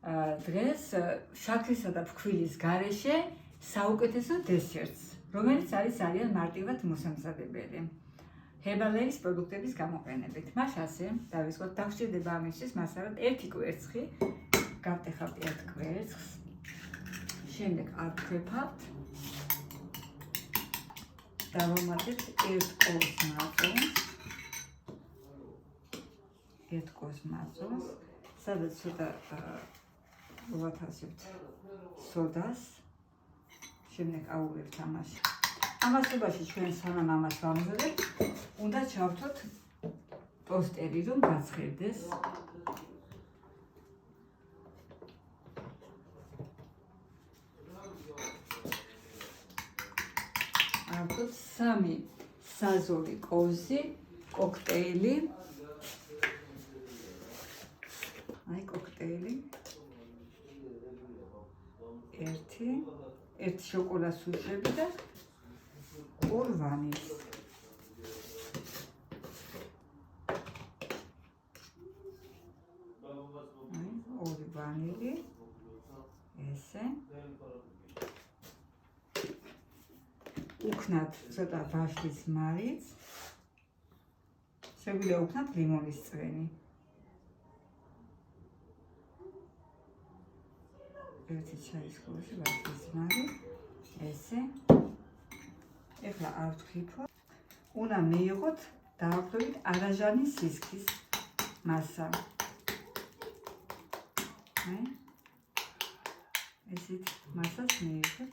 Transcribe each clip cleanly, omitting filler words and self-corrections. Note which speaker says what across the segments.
Speaker 1: დღეს შაქრისა და ფქვილის გარეშე საუკეთესო დესერტს, რომელიც არის ძალიან მარტივად მოსამზადებელი. ჰერბალერის პროდუქტების გამოყენებით. მას ასე დავიწყოთ, დაგვჭირდება ამისთვის მასალად 1 კვერცხი, გავტეხავთ 1 კვერცხს, შემდეგ ავქვეფავთ, დავამატებთ 1 კოს მაწონს, სადაც ცოტა ვათავსებთ სოდას, შემდეგ აუღებთ ამაში. ამასობაში ჩვენ სანამ ამას ვამზადებთ, უნდა ჩავთოთ ტოსტერი, რომ გაცხერდეს. ავთოთ 3 საზოლი კოზი, კოქტეილი. აი კოქტეილი. 1 შოკოლადს უშვები და 2 ვანილს. აი 2 ვანილი. ესე. უკნათ ცოტა ვაშლის მარიც. შეგვიძლია უკნათ ლიმონის წვენი. 1 ჩაის ხილში ვაშლის მარი. ესე. ეხლა ავთქვიფოთ. უნდა მიიღოთ დაახლოებით არაჟანის სისქის მასა. აი ესეთ მასას მიიღოთ.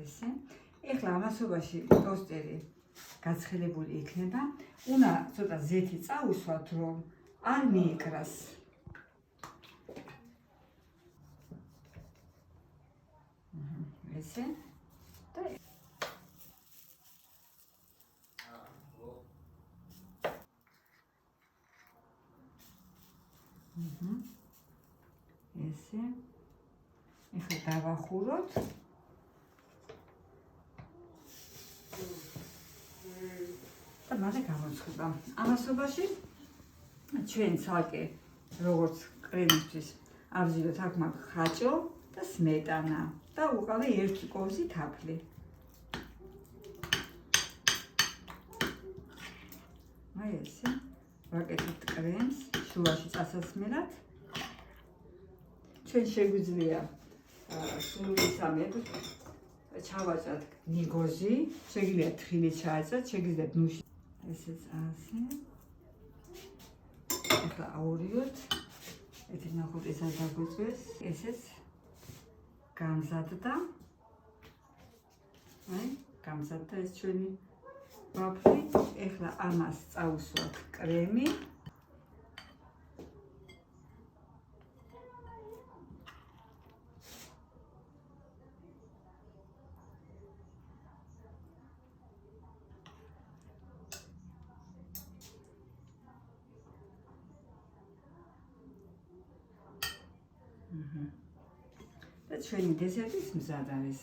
Speaker 1: ესე. ეხლა ამასობაში ტოსტერი გაცხელებული იქნება. უნდა ცოტა ზეთი წავისვათ, რომ არ მიიკრას. ესე და ესე ეხლა დავახუროთ და მალე გამოცხება. ამასობაში ჩვენ ცალკე როგორც კრემისთვის ავზილოთ, აქ მაქვს ხაჭო და სმეტანა და უყავი 1 კოვზი თაფლი. აი ესე ვაკეთებთ კრემს შუაში წასასმელად. ჩვენ შეგვიძლია სულისამებრ ჩავაჭრათ ნიგოზი, შეგიძლია თხილი ჩააჭრათ, შეგიძლიათ ნუში. ესეც ასე. ეხლა აურიოთ. ერთი ნახევრის დაგვიწევს, ესეც გამზადდა. აი, გამზადდა ეს ჩვენი ვაფლი. ეხლა ამას წავუსვათ კრემი. და ჩვენი დესერტის მზად არის.